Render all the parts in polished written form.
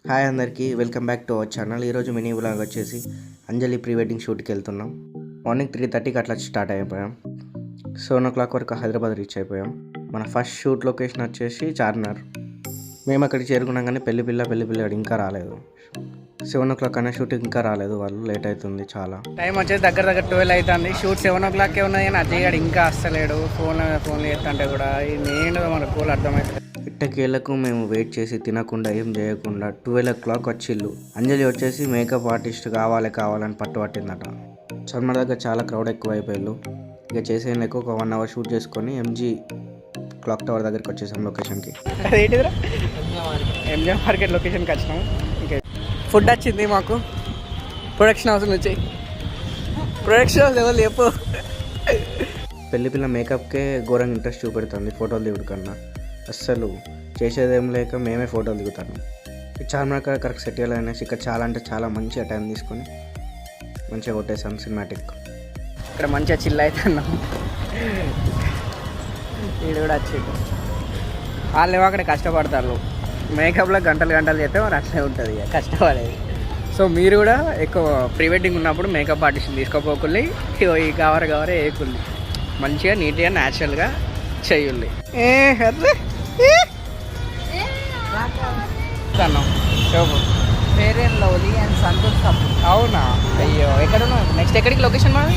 Hi అందరికీ, welcome back to our channel. ఈరోజు mini vlog వచ్చేసి అంజలి ప్రీ వెడ్డింగ్ షూట్కి వెళ్తున్నాం. మార్నింగ్ 3:30కి అట్లా స్టార్ట్ అయిపోయాం. 7 o'clock వరకు హైదరాబాద్ రీచ్ అయిపోయాం. మన ఫస్ట్ షూట్ లొకేషన్ వచ్చేసి చార్మినార్. మేము అక్కడికి చేరుకున్నాం కానీ పెళ్లి పిల్లగాడు ఇంకా రాలేదు. 7 o'clock అనే షూటింగ్ ఇంకా రాలేదు, వాళ్ళు లేట్ అవుతుంది చాలా. టైం వచ్చేసి దగ్గర 12 అవుతుంది. షూట్ 7 o'clock ఉన్నది కానీ అజయ్ గారు ఇంకా వస్తలేడు. ఫోన్లు చేస్తుంటే కూడా నేను మన కూల్ అర్థమవుతుంది. ఇట్టకేళ్లకు మేము వెయిట్ చేసి తినకుండా ఏం చేయకుండా 12 o'clock వచ్చిళ్ళు. అంజలి వచ్చేసి మేకప్ ఆర్టిస్ట్ కావాలని పట్టుబట్టిందట. చార్మినార్ దగ్గర చాలా క్రౌడ్ ఎక్కువ అయిపోయారు. ఇక చేసే ఎక్కువ ఒక 1 hour షూట్ చేసుకొని ఎంజీ క్లాక్ టవర్ దగ్గరికి వచ్చేసాం లొకేషన్కి. అదేంటిదిరా ఎంజిఎం మార్కెట్ లొకేషన్కి వచ్చినాము. ఇంకా ఫుడ్ వచ్చింది మాకు. ప్రొడక్షన్ హౌస్ నుంచి. ప్రొడక్షన్ హౌస్ ఎవరు చెప్పు. పెళ్లి పిల్ల మేకప్కే ఘోరంగా ఇంట్రెస్ట్ చూపెడుతుంది ఫోటోలు దిగుడు కన్నా. అస్సలు చేసేదేం లేక మేమే ఫోటోలు దిగుతాను. చార్మినార్ కరెక్ట్ సెట్ చేయాలనేసి ఇక్కడ చాలా అంటే చాలా మంచిగా టైం తీసుకొని మంచిగా కొట్టేసాం సినిమాటిక్. ఇక్కడ మంచిగా చిల్ అవుతున్నాం. వీడు కూడా వచ్చేది. వాళ్ళు అక్కడ కష్టపడతారు. మేకప్లో గంటలు చేస్తే మరి అట్లే ఉంటుంది ఇక కష్టపడేది. సో మీరు కూడా ఎక్కువ ప్రీ వెడ్డింగ్ ఉన్నప్పుడు మేకప్ ఆర్టిస్ట్ తీసుకోపోకుల్లి, ఈ గవర వేయకుల్లి. మంచిగా నీట్గా న్యాచురల్గా చెయ్యుల్లి. Fair and lovely and Santosh couple. అవునా? అయ్యో, ఎక్కడ ఉన్నావు? నెక్స్ట్ ఎక్కడికి లొకేషన్ మాది?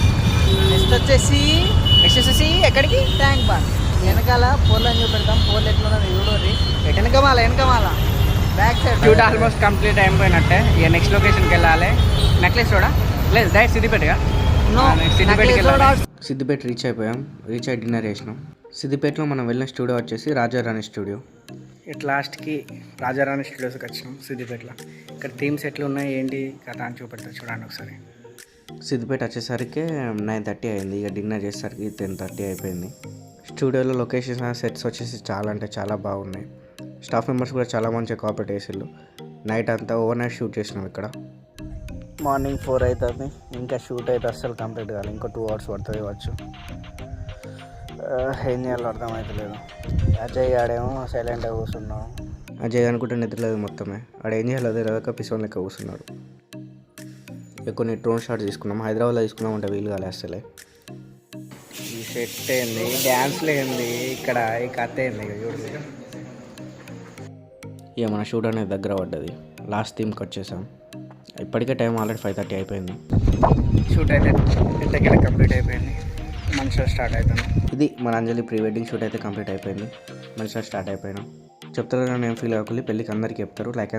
నెక్స్ట్ వచ్చేసి ఎక్కడికి? ట్యాంక్ బండ్ వెనకాల పోలని చూపెడతాం. పోల్ ఎట్లున్నది చూడరి. వెనకమాల back side shoot almost complete అయిపోయినట్టే. ఇక నెక్స్ట్ లొకేషన్కి వెళ్ళాలి. నెక్లెస్ రోడా? లేదు, డైరెక్ట్ సిద్దిపేటగా. సిద్దిపేట రీచ్ అయిపోయాం. రీచ్ అయ్యి డిన్నర్ చేసినాం. సిద్దిపేటలో మనం వెళ్ళిన స్టూడియో వచ్చేసి రాజారాణి స్టూడియో. ఇట్ లాస్ట్కి రాజారాణి స్టూడియోస్కి వచ్చినాం సిద్దిపేటలో. ఇక్కడ థీమ్స్ ఎట్లా ఉన్నాయి ఏంటి కథ అని చూపెడతారు, చూడండి ఒకసారి. సిద్దిపేట వచ్చేసరికి 9:30 అయింది. ఇక డిన్నర్ చేసేసరికి 10:30 అయిపోయింది. స్టూడియోలో లొకేషన్స్ సెట్స్ వచ్చేసి చాలా అంటే చాలా బాగున్నాయి. స్టాఫ్ మెంబర్స్ కూడా చాలా మంచిగా కోఆపరేట్ చేసిళ్ళు. నైట్ అంతా ఓవర్ నైట్ షూట్ చేసినాం ఇక్కడ. మార్నింగ్ 4 అవుతుంది. ఇంకా షూట్ అయితే అస్సలు కంప్లీట్ కావాలి. ఇంకో 2 hours పడుతుంది కావచ్చు. ఏం చేయాలో అర్థమవుతలేదు. అజయ్ ఆడేమో సైలెంట్గా కూర్చున్నాం. అజయ్ అనుకుంటే నిద్రలేదు మొత్తమే. ఆడ ఏం చేయాలో అదే రక పిసోన్ లెక్క కూర్చున్నాడు. ఇక కొన్ని డ్రోన్ షాట్స్ తీసుకున్నాం. హైదరాబాద్లో తీసుకున్నాం అంటే వీలు కాలే అసలే. ఈ సెట్ ఏంది, డ్యాన్స్లు ఏంది, ఇక్కడ ఈ కథ ఏంది చూడు. ఇక మన షూట్ అనేది దగ్గర పడ్డది. లాస్ట్ థీమ్కి వచ్చేసాం. ఇప్పటికే టైం ఆల్రెడీ 5:30 అయిపోయింది. షూట్ అయితే ఇంతకెళ్ళి కంప్లీట్ అయిపోయింది. మంచిగా స్టార్ట్ అవుతుంది. ఇది మన అంజలి ప్రీ వెడ్డింగ్ షూట్ అయితే కంప్లీట్ అయిపోయింది. మంచిగా స్టార్ట్ అయిపోయినాం. చెప్తారు నేను ఫీల్ అవ్వకుండా పెళ్ళికి అందరికీ చెప్తారు. లైక్